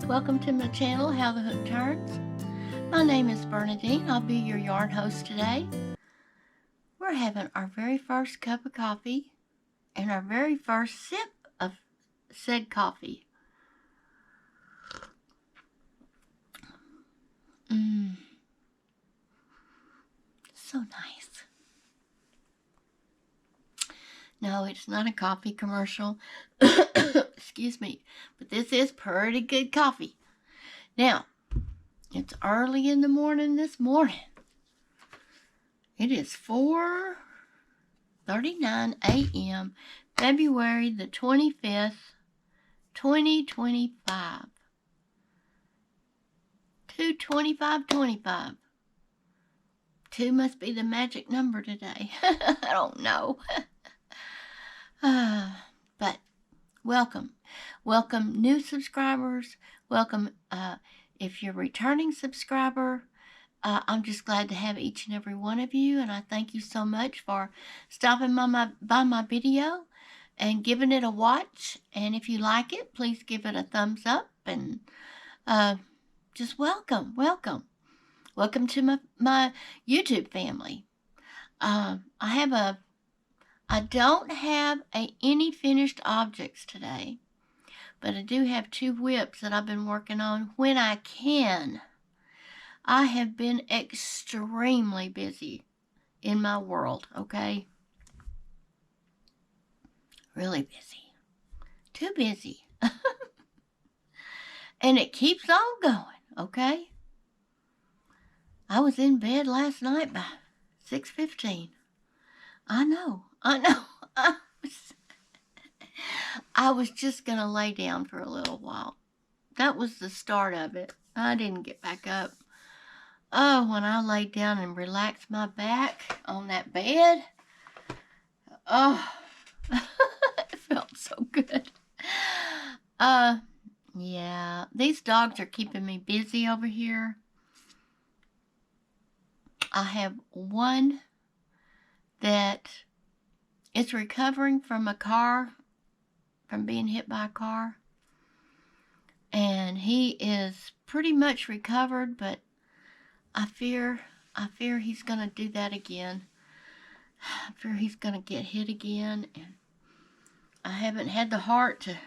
Welcome to my channel, How the Hook Turns. My name is Bernadine. I'll be your yarn host today. We're having our very first cup of coffee and our very first sip of said coffee. So nice. No, it's not a coffee commercial. Excuse me. But this is pretty good coffee. Now, it's early in the morning this morning. It is 4:39 a.m., February the 25th, 2025. 2:25:25. 2 must be the magic number today. I don't know. But welcome. Welcome new subscribers. Welcome if you're a returning subscriber. I'm just glad to have each and every one of you, and I thank you so much for stopping by my video and giving it a watch. And if you like it, please give it a thumbs up, and just welcome to my YouTube family. I don't have any finished objects today, but I do have 2 WIPs that I've been working on when I can. I have been extremely busy in my world, okay? Really busy. Too busy. And it keeps on going, okay? I was in bed last night by 6:15. I know. I was just going to lay down for a little while. That was the start of it. I didn't get back up. Oh, when I laid down and relaxed my back on that bed, oh, it felt so good. Yeah, these dogs are keeping me busy over here. I have one that is recovering from from being hit by a car. And he is pretty much recovered, but I fear he's going to do that again. I fear he's going to get hit again, and I haven't had the heart to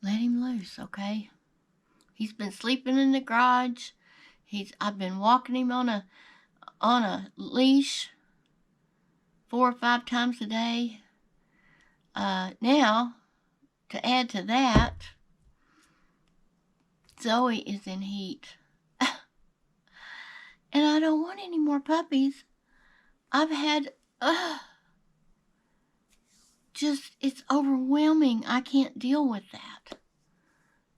let him loose, okay? He's been sleeping in the garage. I've been walking him on a leash 4 or 5 times a day. Now, to add to that, Zoe is in heat. And I don't want any more puppies. I've had, it's overwhelming. I can't deal with that.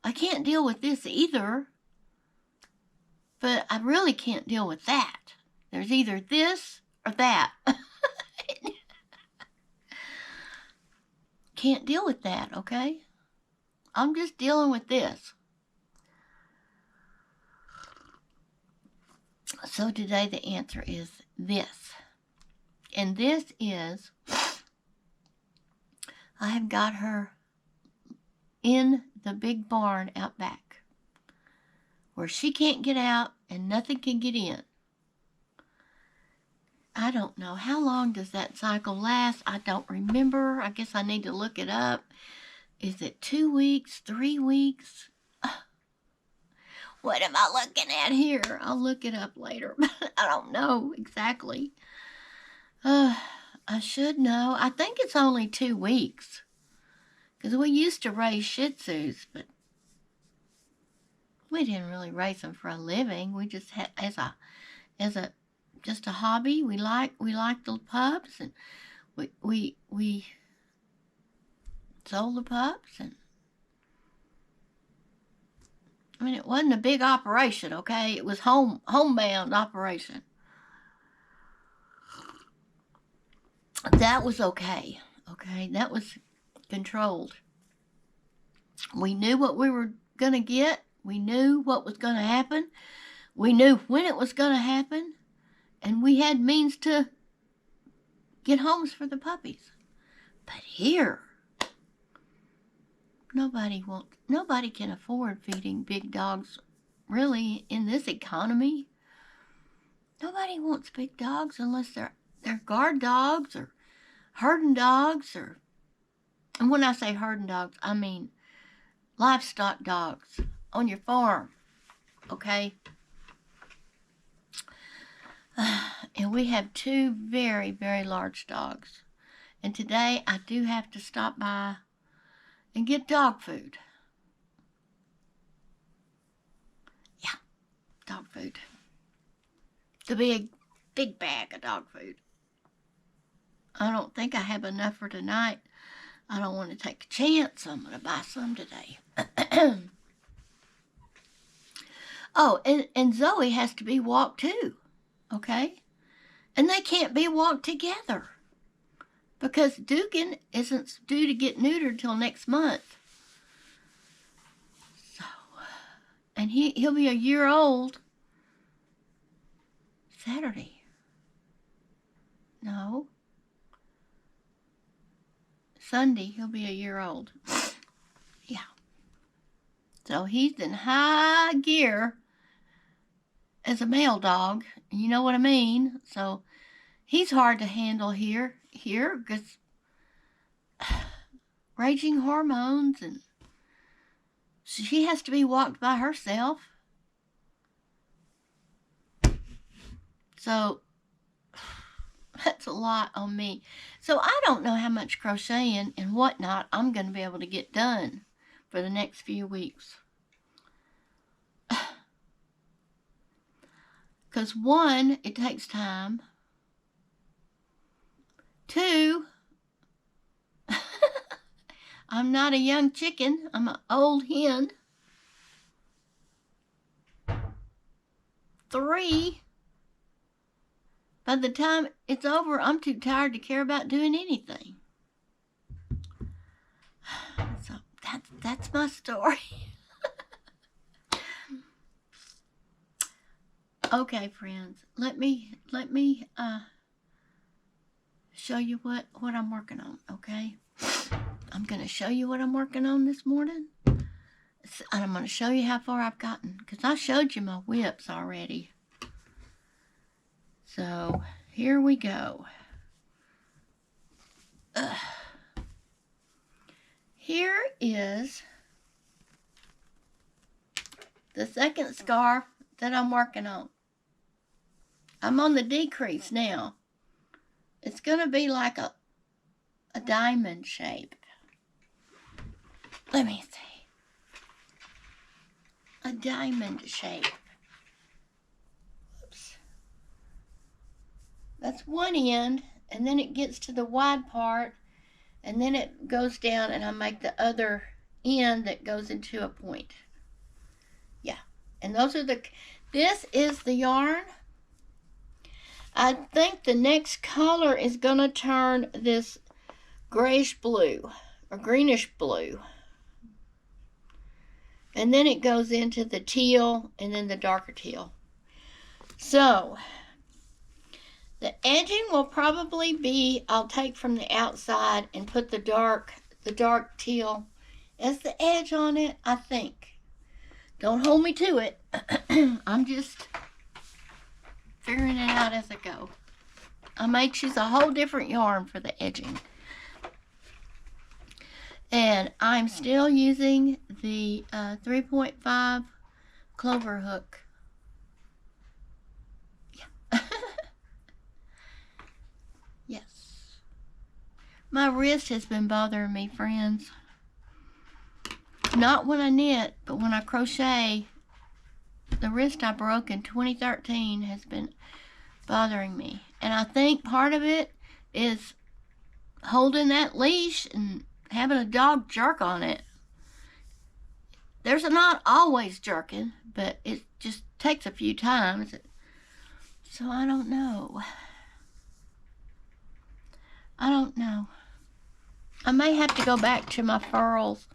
I can't deal with this either. But I really can't deal with that. There's either this or that. Can't deal with that, okay? I'm just dealing with this. So today the answer is this. And this is, I have got her in the big barn out back, where she can't get out and nothing can get in. I don't know. How long does that cycle last? I don't remember. I guess I need to look it up. Is it 2 weeks, 3 weeks? What am I looking at here? I'll look it up later, but I don't know exactly. I should know. I think it's only 2 weeks, because we used to raise Shih Tzus, but we didn't really raise them for a living. We just had just a hobby. We like the pups, and we sold the pups, and I mean, it wasn't a big operation, okay? It was homebound operation. That was okay, okay? That was controlled. We knew what we were going to get. We knew what was going to happen. We knew when it was going to happen. And we had means to get homes for the puppies. But here, Nobody can afford feeding big dogs, really, in this economy. Nobody wants big dogs unless they're guard dogs or herding dogs, and when I say herding dogs, I mean livestock dogs on your farm, okay? And we have 2 very, very large dogs. And today I do have to stop by and get dog food. Yeah, dog food. The big bag of dog food. I don't think I have enough for tonight. I don't want to take a chance. I'm going to buy some today. Oh, and Zoe has to be walked too, okay? And they can't be walked together because Dugan isn't due to get neutered till next month. So, and he'll be a year old Saturday. No. Sunday, he'll be a year old. Yeah. So he's in high gear as a male dog. You know what I mean? So he's hard to handle here because raging hormones, and she has to be walked by herself. So that's a lot on me. So I don't know how much crocheting and whatnot I'm going to be able to get done for the next few weeks. Because 1, it takes time. 2, I'm not a young chicken. I'm an old hen. 3, by the time it's over, I'm too tired to care about doing anything. So that's my story. Okay, friends, let me show you what I'm working on, okay? I'm going to show you what I'm working on this morning. And I'm going to show you how far I've gotten, because I showed you my WIPs already. So, here we go. Here is the second scarf that I'm working on. I'm on the decrease now. It's going to be like a diamond shape. Let me see. A diamond shape. Whoops. That's one end, and then it gets to the wide part, and then it goes down, and I make the other end that goes into a point. Yeah, and those are this is the yarn. I think the next color is going to turn this grayish blue, or greenish blue. And then it goes into the teal, and then the darker teal. So, the edging will probably be, I'll take from the outside and put the dark teal as the edge on it, I think. Don't hold me to it. I'm just figuring it out as I go. I may choose a whole different yarn for the edging. And I'm still using the 3.5 clover hook. Yeah. Yes. My wrist has been bothering me, friends. Not when I knit, but when I crochet. The wrist I broke in 2013 has been bothering me. And I think part of it is holding that leash and having a dog jerk on it. There's not always jerking, but it just takes a few times. So I don't know. I may have to go back to my furls.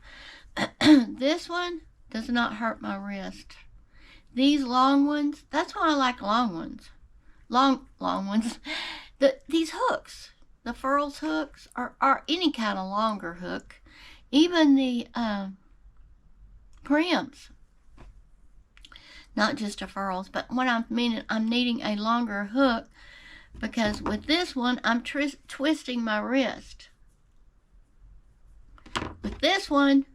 This one does not hurt my wrist. These long ones, that's why I like long ones. Long ones. These hooks, the furls hooks, or any kind of longer hook, even the crimps, not just the furls, but what I'm meaning, I'm needing a longer hook, because with this one, I'm twisting my wrist. With this one,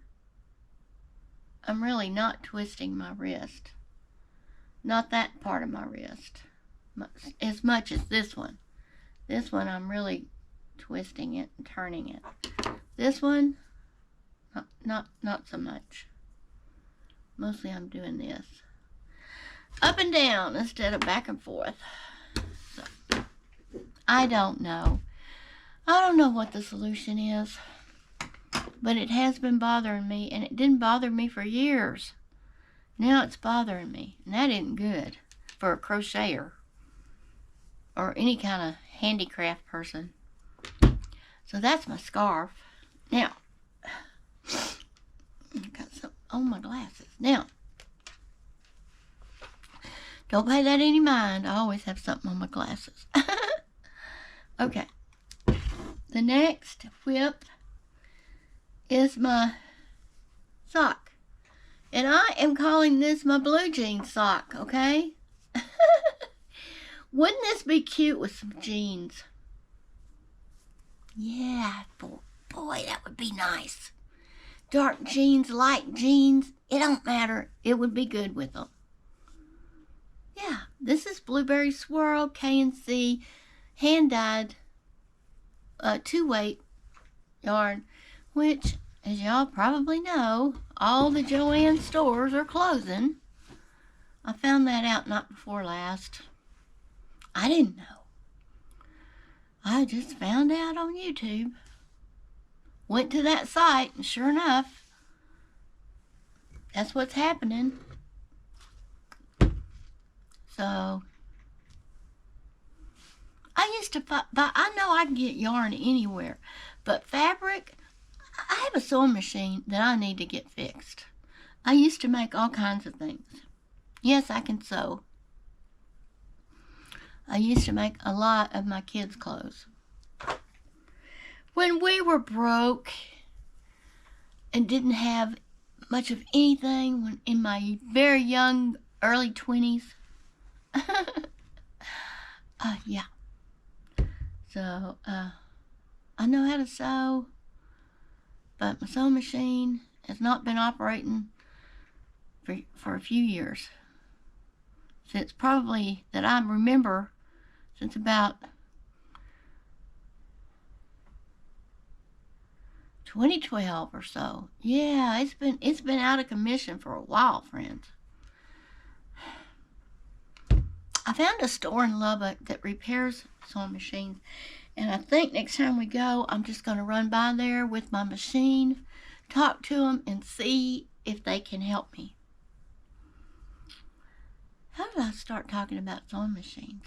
I'm really not twisting my wrist. Not that part of my wrist as much as this one. This one, I'm really twisting it and turning it. This one, not so much. Mostly I'm doing this. Up and down instead of back and forth. So, I don't know. I don't know what the solution is. But it has been bothering me, and it didn't bother me for years. Now it's bothering me, and that isn't good for a crocheter or any kind of handicraft person. So that's my scarf. Now, I've got some on my glasses. Now, don't pay that any mind. I always have something on my glasses. Okay. The next WIP is my sock. And I am calling this my blue jean sock, okay? Wouldn't this be cute with some jeans? Yeah, boy, that would be nice. Dark jeans, light jeans, it don't matter. It would be good with them. Yeah, this is Blueberry Swirl K&C hand-dyed 2-weight yarn, which, as y'all probably know, all the Joann stores are closing. I found that out not before last. I didn't know. I just found out on YouTube. Went to that site, and sure enough, that's what's happening. So, I used to buy, I know I can get yarn anywhere, but fabric, I have a sewing machine that I need to get fixed. I used to make all kinds of things. Yes, I can sew. I used to make a lot of my kids' clothes. When we were broke and didn't have much of anything, when in my very young, early 20s. Yeah. So, I know how to sew, but my sewing machine has not been operating for a few years. Since probably that I remember, since about 2012 or so. Yeah, it's been out of commission for a while, friends. I found a store in Lubbock that repairs sewing machines, and I think next time we go, I'm just going to run by there with my machine, talk to them, and see if they can help me. How did I start talking about sewing machines?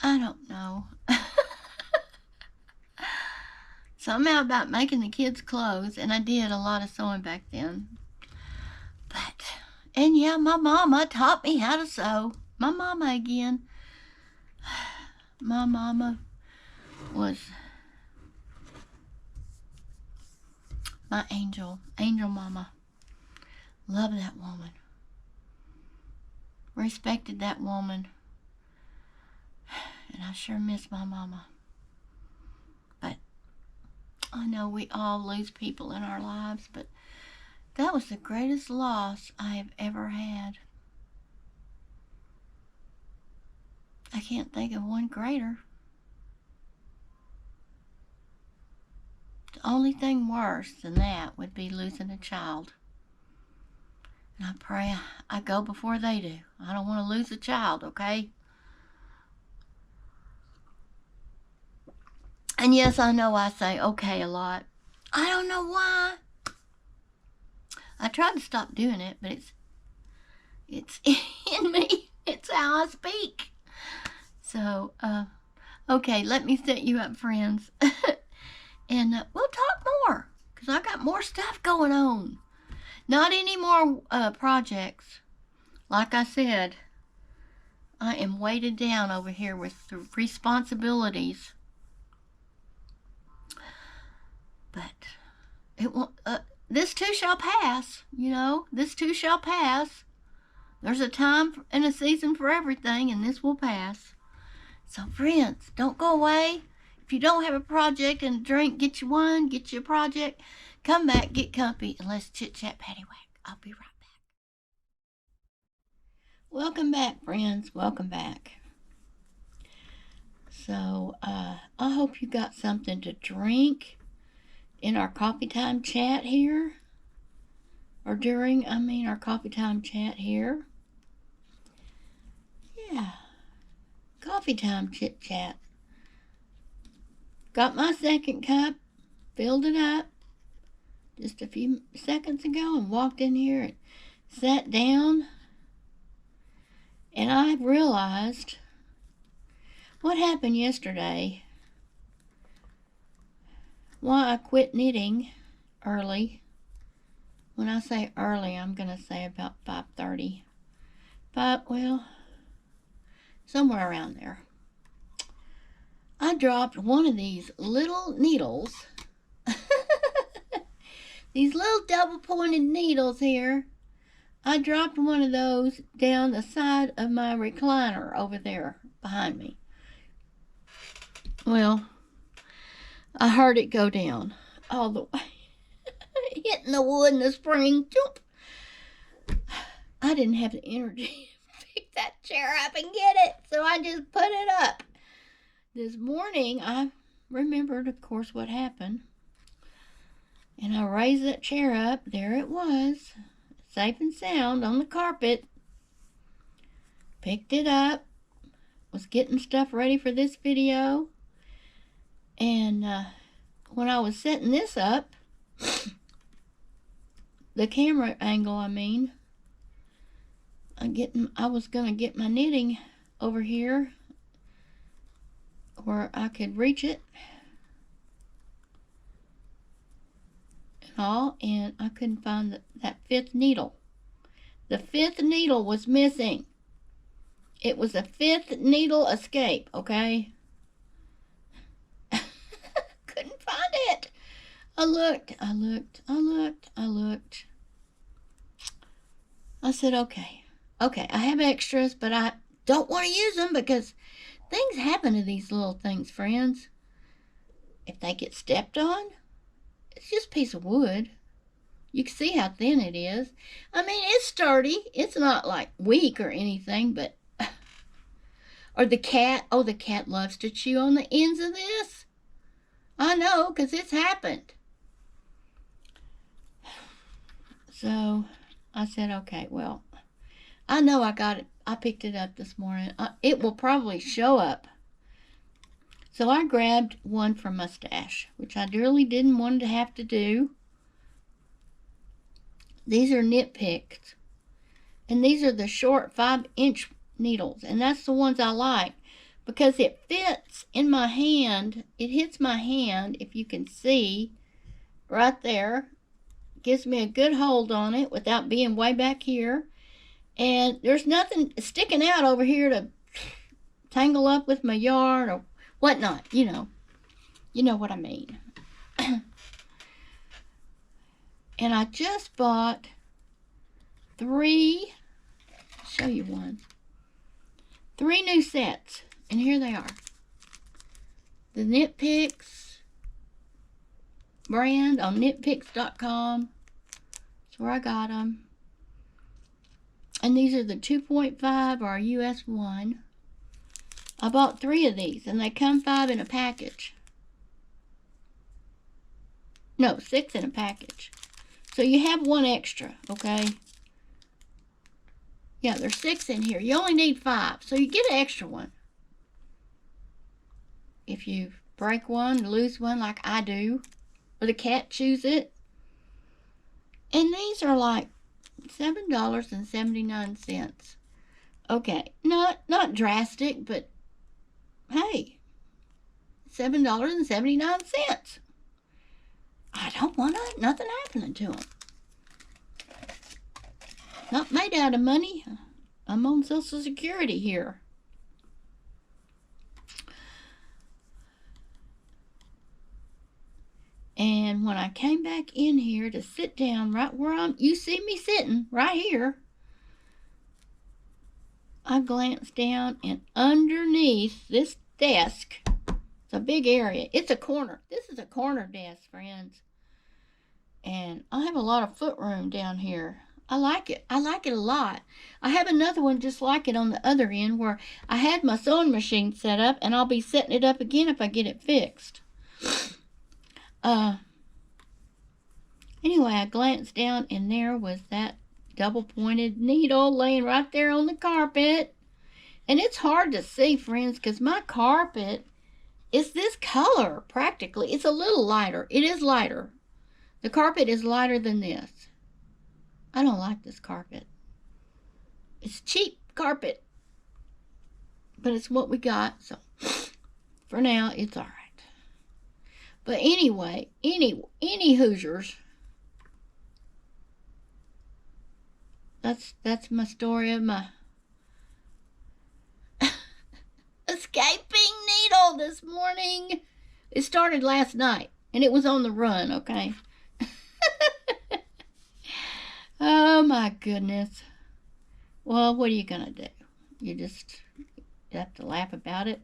I don't know. Somehow about making the kids clothes, and I did a lot of sewing back then. And yeah, my mama taught me how to sew. My mama again. My mama was my angel mama. Love that woman. Respected that woman. And I sure miss my mama. But I know we all lose people in our lives, but that was the greatest loss I have ever had. I can't think of one greater. The only thing worse than that would be losing a child. And I pray I go before they do. I don't want to lose a child, okay? And yes, I know I say okay a lot. I don't know why. I tried to stop doing it, but it's in me. It's how I speak. So, okay, let me set you up, friends. And we'll talk more, because I got more stuff going on. Not any more projects. Like I said, I am weighted down over here with the responsibilities. But it won't. This too shall pass. You know, this too shall pass. There's a time and a season for everything, and this will pass. So, friends, don't go away. If you don't have a project and a drink, get you one, get you a project. Come back, get comfy, and let's chit chat Paddy Wack. I'll be right back. Welcome back, friends. Welcome back. So, I hope you got something to drink in our coffee time chat here. Or during, our coffee time chat here. Yeah. Coffee time chit chat. Got my second cup, filled it up just a few seconds ago and walked in here and sat down. And I realized what happened yesterday. Why I quit knitting early. When I say early, I'm going to say about 5:30. Somewhere around there. I dropped one of these little needles. These little double-pointed needles here. I dropped one of those down the side of my recliner over there behind me. Well, I heard it go down all the way. Hitting the wood and the spring. I didn't have the energy to pick that chair up and get it, so I just put it up. This morning, I remembered, of course, what happened. And I raised that chair up. There it was, safe and sound on the carpet. Picked it up. Was getting stuff ready for this video. And when I was setting this up, the camera angle, I was going to get my knitting over here where I could reach it and all, and I couldn't find that fifth needle. The fifth needle was missing. It was a fifth needle escape, okay? Couldn't find it. I looked. I said, okay, I have extras, but I don't want to use them because things happen to these little things, friends. If they get stepped on, it's just a piece of wood. You can see how thin it is. It's sturdy. It's not like weak or anything, but... Or the cat. Oh, the cat loves to chew on the ends of this. I know, because it's happened. So, I said, okay, well, I know I got it. I picked it up this morning. It will probably show up. So I grabbed one from my stash, which I really didn't want to have to do. These are knit picks. And these are the short 5-inch needles. And that's the ones I like. Because it fits in my hand. It hits my hand, if you can see, right there. Gives me a good hold on it without being way back here. And there's nothing sticking out over here to tangle up with my yarn or whatnot. You know what I mean. And I just bought 3, I'll show you one. 3 new sets. And here they are. The Knit Picks brand on knitpicks.com. That's where I got them. And these are the 2.5 or US 1. I bought 3 of these, and they come 5 in a package. No, 6 in a package. So you have 1 extra, okay? Yeah, there's 6 in here. You only need 5, so you get an extra one. If you break one, lose one like I do, or the cat chews it. And these are like $7.79. Okay, not drastic, but hey, $7.79. I don't want nothing happening to them. Not made out of money. I'm on Social Security here. And when I came back in here to sit down right where you see me sitting right here, I glanced down, and underneath this desk, it's a big area. It's a corner. This is a corner desk, friends. And I have a lot of foot room down here. I like it. I like it a lot. I have another one just like it on the other end where I had my sewing machine set up, and I'll be setting it up again if I get it fixed. Anyway, I glanced down, and there was that double-pointed needle laying right there on the carpet. And it's hard to see, friends, because my carpet is this color, practically. It's a little lighter. It is lighter. The carpet is lighter than this. I don't like this carpet. It's cheap carpet. But it's what we got, so for now, it's all right. But anyway, any Hoosiers, that's my story of my escaping needle this morning. It started last night, and it was on the run, okay? Oh, my goodness. Well, what are you going to do? You have to laugh about it.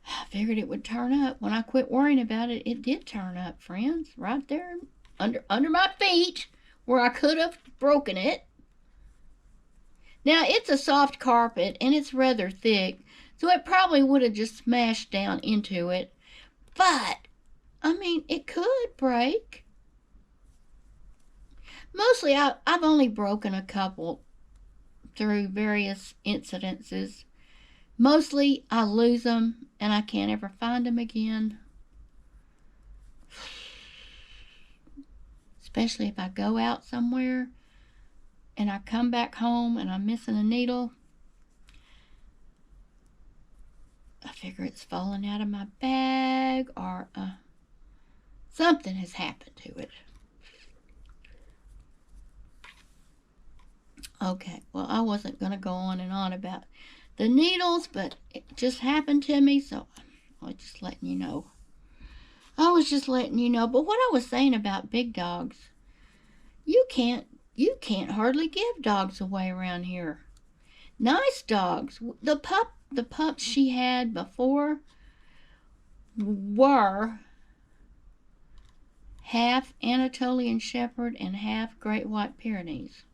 I figured it would turn up. When I quit worrying about it, it did turn up, friends. Right there under my feet where I could have broken it. Now, it's a soft carpet, and it's rather thick, so it probably would have just smashed down into it. But, I mean, it could break. Mostly, I've only broken a couple through various incidences. Mostly, I lose them, and I can't ever find them again. Especially if I go out somewhere, and I come back home, and I'm missing a needle. I figure it's fallen out of my bag, or something has happened to it. Okay, well, I wasn't going to go on and on about the needles, but it just happened to me, so I was just letting you know. But what I was saying about big dogs, you can't hardly give dogs away around here. Nice dogs. The pups she had before were half Anatolian Shepherd and half Great White Pyrenees.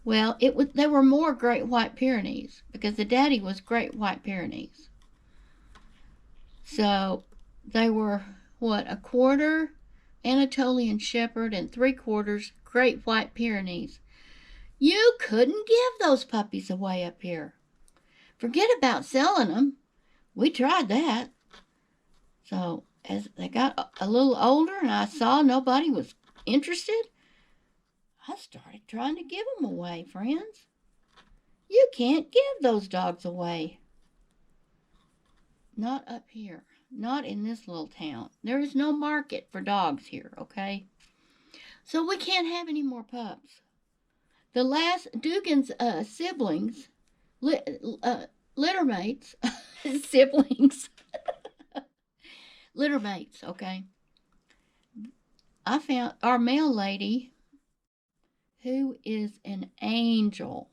Well, they were more Great White Pyrenees because the daddy was Great White Pyrenees. So they were, a quarter Anatolian Shepherd and 3/4 Great White Pyrenees. You couldn't give those puppies away up here. Forget about selling them. We tried that. So as they got a little older and I saw nobody was interested, I started trying to give them away, friends. You can't give those dogs away. Not up here. Not in this little town. There is no market for dogs here, okay? So we can't have any more pups. The last Dugan's siblings, littermates, siblings, littermates, okay? I found our mail lady, who is an angel,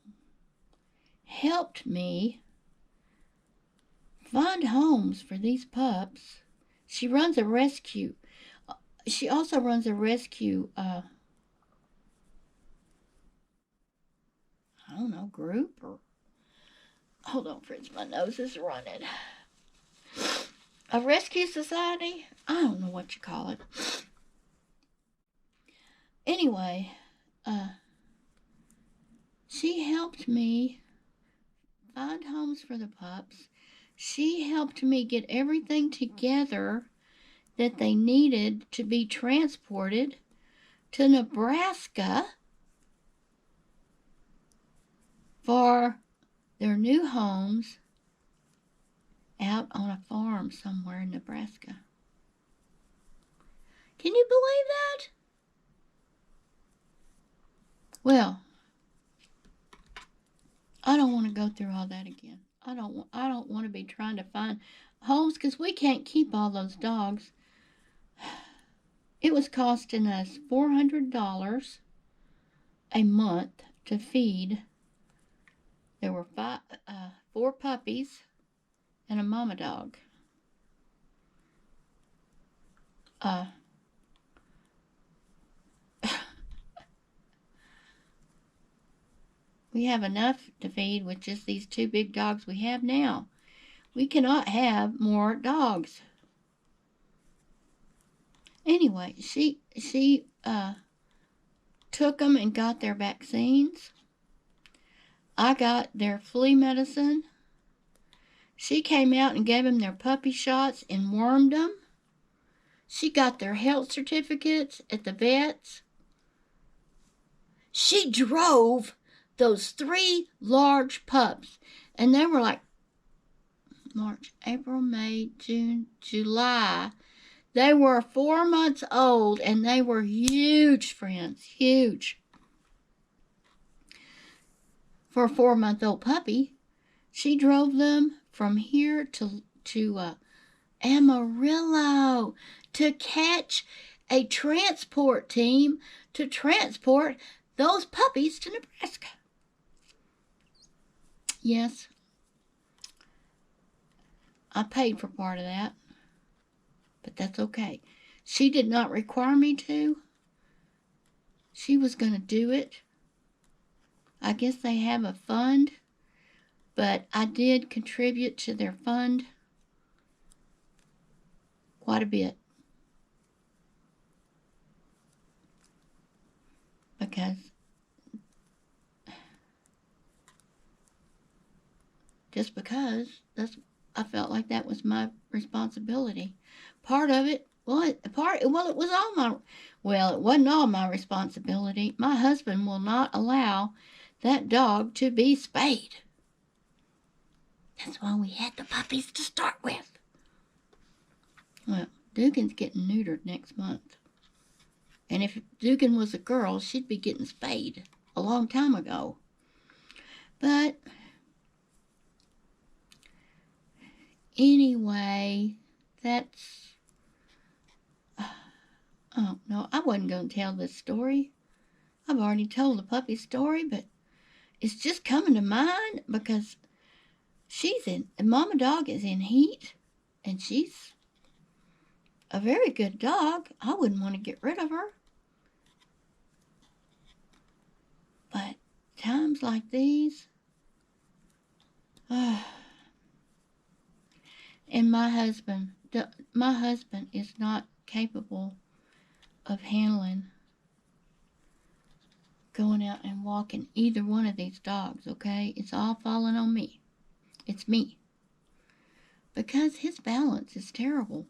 helped me find homes for these pups. She runs a rescue. She also runs a rescue, group or... Hold on, friends, my nose is running. A rescue society? I don't know what you call it. Anyway, she helped me find homes for the pups. She helped me get everything together that they needed to be transported to Nebraska for their new homes out on a farm somewhere in Nebraska. Can you believe that? Well, I don't want to go through all that again. I don't want to be trying to find homes because we can't keep all those dogs. It was costing us $400 a month to feed. There were four puppies and a mama dog. We have enough to feed with just these two big dogs we have now. We cannot have more dogs. Anyway, she took them and got their vaccines. I got their flea medicine. She came out and gave them their puppy shots and wormed them. She got their health certificates at the vets. She drove those 3 large pups, and they were like March, April, May, June, July. They were 4 months old, and they were huge, friends, huge. For a 4-month-old puppy, she drove them from here to Amarillo to catch a transport team to transport those puppies to Nebraska. Yes, I paid for part of that, but that's okay. She did not require me to. She was going to do it. I guess they have a fund, but I did contribute to their fund quite a bit. Because I felt like that was my responsibility. Part of it, it was all my, it wasn't all my responsibility. My husband will not allow that dog to be spayed. That's why we had the puppies to start with. Well, Dugan's getting neutered next month. And if Dugan was a girl, she'd be getting spayed a long time ago. But anyway, that's... Oh, no, I wasn't going to tell this story. I've already told the puppy story, but it's just coming to mind because Mama Dog is in heat, and she's a very good dog. I wouldn't want to get rid of her. But times like these, and my husband is not capable of handling going out and walking either one of these dogs, okay? It's all falling on me. It's me. Because his balance is terrible.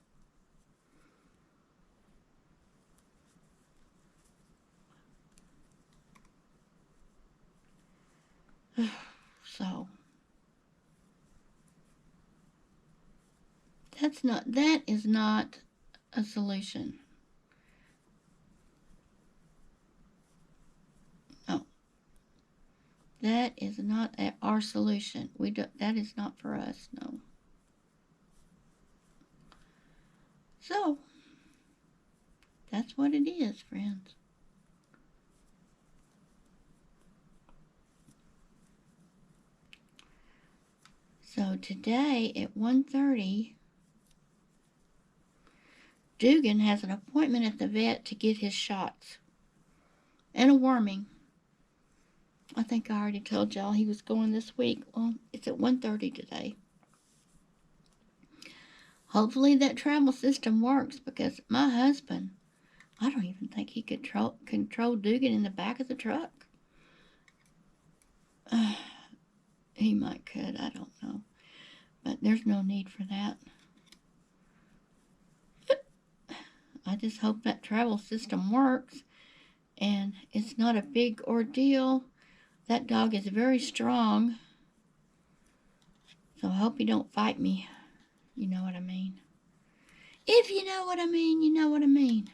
So that is not a solution. No. That is not our solution. That is not for us, no. So that's what it is, friends. So today at 1:30, Dugan has an appointment at the vet to get his shots and a worming. I think I already told y'all he was going this week. Well, it's at 1:30 today. Hopefully that travel system works because my husband, I don't even think he could control Dugan in the back of the truck. He might could, I don't know. But there's no need for that. I just hope that travel system works and it's not a big ordeal. That dog is very strong. So I hope he don't fight me. You know what I mean. If you know what I mean, you know what I mean.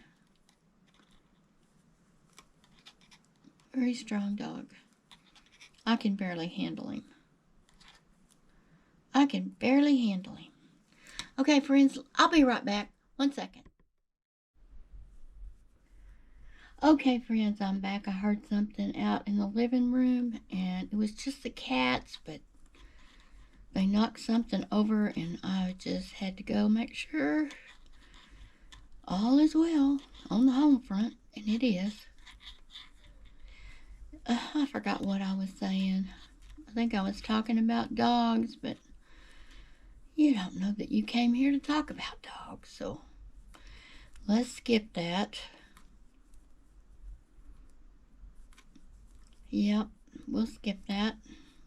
Very strong dog. I can barely handle him. Okay, friends, I'll be right back. 1 second. Okay, friends, I'm back. I heard something out in the living room, and it was just the cats, but they knocked something over, and I just had to go make sure all is well on the home front, and it is. I forgot what I was saying. I think I was talking about dogs, but you don't know that you came here to talk about dogs, so let's skip that. Yep, we'll skip that.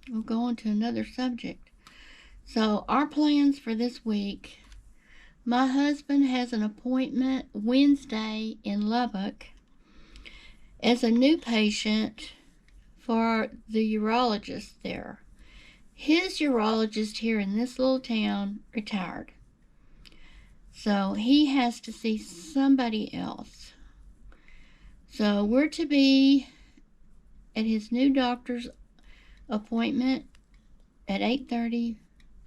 We'll go on to another subject. So, our plans for this week. My husband has an appointment Wednesday in Lubbock as a new patient for the urologist there. His urologist here in this little town retired. So he has to see somebody else. So we're to be at his new doctor's appointment at 8:30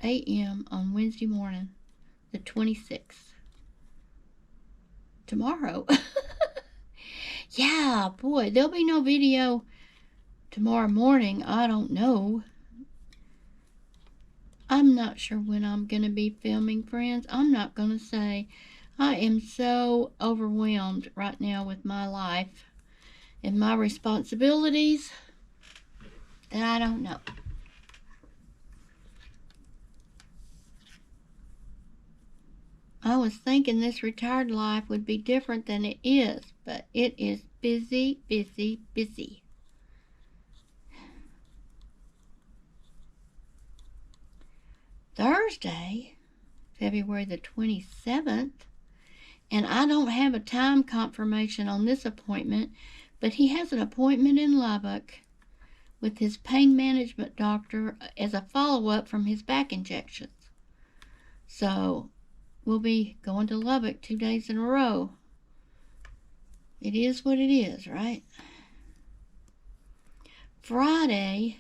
a.m. on Wednesday morning, the 26th. Tomorrow. Yeah, boy, there'll be no video tomorrow morning. I don't know. I'm not sure when I'm going to be filming, friends. I'm not going to say. I am so overwhelmed right now with my life and my responsibilities that I don't know. I was thinking this retired life would be different than it is, but it is busy, busy, busy. Thursday, February the 27th, and I don't have a time confirmation on this appointment, but he has an appointment in Lubbock with his pain management doctor as a follow-up from his back injections. So we'll be going to Lubbock 2 days in a row. It is what it is, right? Friday,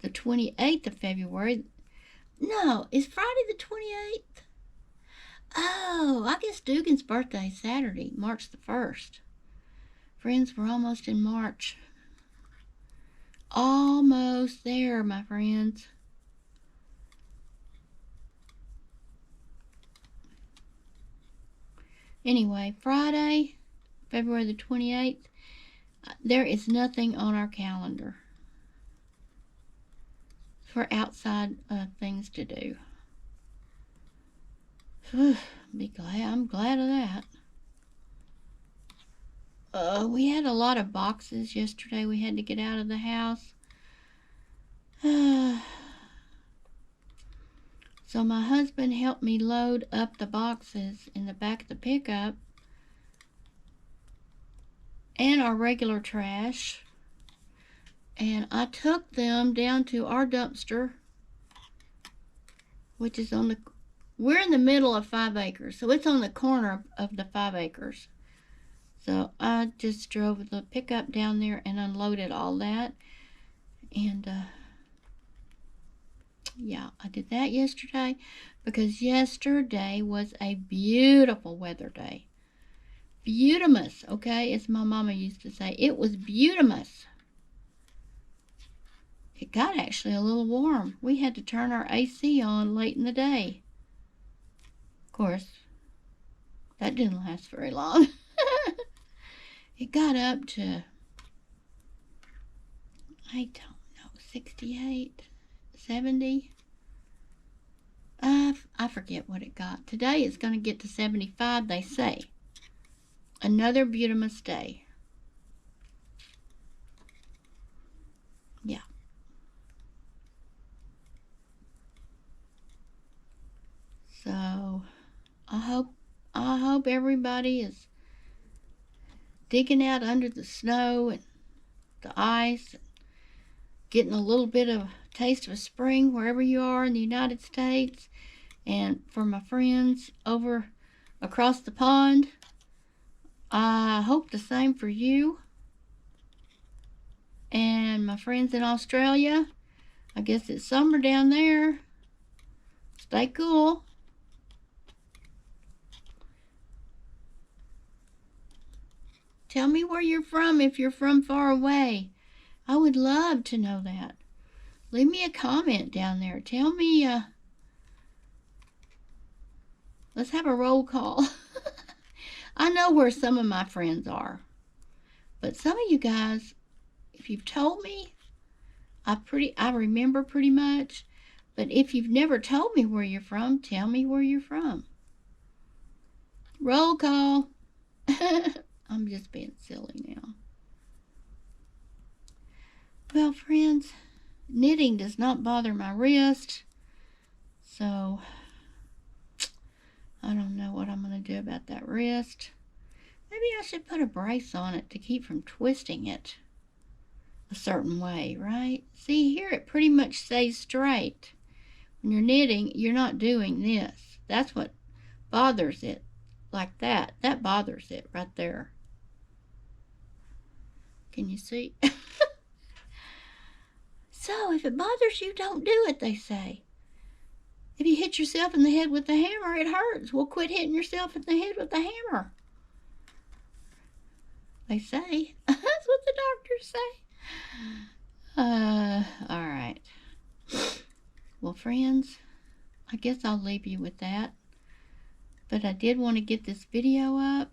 the 28th of February. No, is Friday the 28th? Oh, I guess Dugan's birthday is Saturday, March the 1st. Friends, we're almost in March. Almost there, my friends. Anyway, Friday, February the 28th, there is nothing on our calendar for outside things to do. I'm glad of that. We had a lot of boxes yesterday we had to get out of the house. So my husband helped me load up the boxes in the back of the pickup and our regular trash. And I took them down to our dumpster, which is we're in the middle of 5 acres, so it's on the corner of the 5 acres. So I just drove the pickup down there and unloaded all that. And yeah, I did that yesterday because yesterday was a beautiful weather day. Beautimous, okay, as my mama used to say. It was beautimous. It got actually a little warm. We had to turn our AC on late in the day. Of course, that didn't last very long. It got up to, I don't know, 68, 70. I forget what it got. Today it's going to get to 75, they say. Another beautimous day. Yeah. So I hope everybody is digging out under the snow and the ice, and getting a little bit of a taste of spring wherever you are in the United States. And for my friends over across the pond, I hope the same for you. And my friends in Australia, I guess it's summer down there. Stay cool. Tell me where you're from if you're from far away. I would love to know that. Leave me a comment down there. Tell me, let's have a roll call. I know where some of my friends are. But some of you guys, if you've told me, I remember pretty much. But if you've never told me where you're from, tell me where you're from. Roll call. I'm just being silly now. Well, friends, knitting does not bother my wrist. So, I don't know what I'm going to do about that wrist. Maybe I should put a brace on it to keep from twisting it a certain way, right? See, here it pretty much stays straight. When you're knitting, you're not doing this. That's what bothers it. Like that. That bothers it right there. Can you see? So, if it bothers you, don't do it, they say. If you hit yourself in the head with the hammer, it hurts. Well, quit hitting yourself in the head with the hammer. They say. That's what the doctors say. All right. Well, friends, I guess I'll leave you with that. But I did want to get this video up.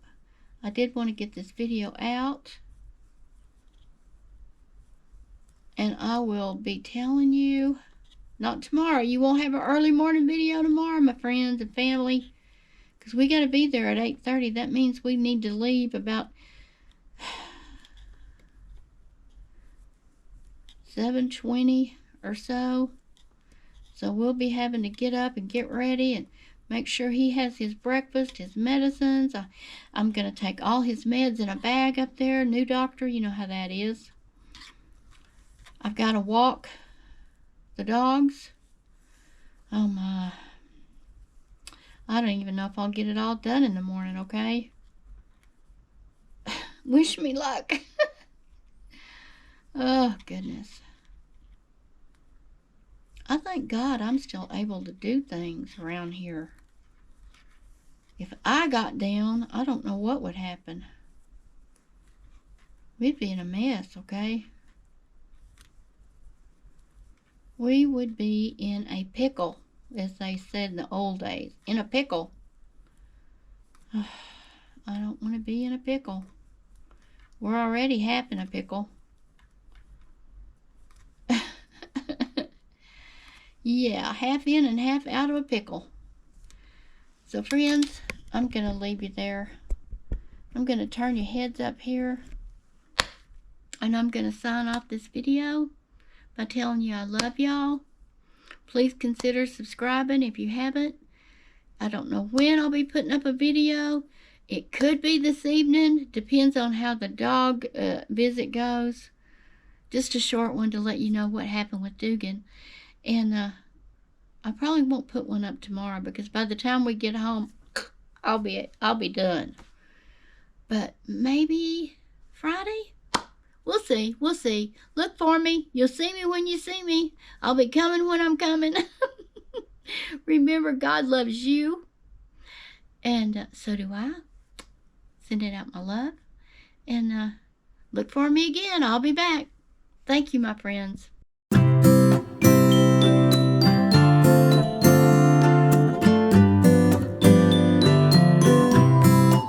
I did want to get this video out. And I will be telling you, not tomorrow. You won't have an early morning video tomorrow, my friends and family. Because we got to be there at 8:30. That means we need to leave about 7:20 or so. So we'll be having to get up and get ready and make sure he has his breakfast, his medicines. I'm going to take all his meds in a bag up there. New doctor, you know how that is. I've got to walk the dogs. Oh my. I don't even know if I'll get it all done in the morning, okay? Wish me luck. Oh, goodness. I thank God I'm still able to do things around here. If I got down, I don't know what would happen. We'd be in a mess, okay? We would be in a pickle, as they said in the old days. In a pickle. I don't want to be in a pickle. We're already half in a pickle. Yeah, half in and half out of a pickle. So, friends, I'm going to leave you there. I'm going to turn your heads up here. And I'm going to sign off this video by telling you I love y'all. Please consider subscribing if you haven't. I don't know when I'll be putting up a video. It could be this evening. Depends on how the dog visit goes. Just a short one to let you know what happened with Dugan. And I probably won't put one up tomorrow because by the time we get home, I'll be done. But maybe Friday? We'll see. We'll see. Look for me. You'll see me when you see me. I'll be coming when I'm coming. Remember, God loves you. And so do I. Sending out my love. And look for me again. I'll be back. Thank you, my friends.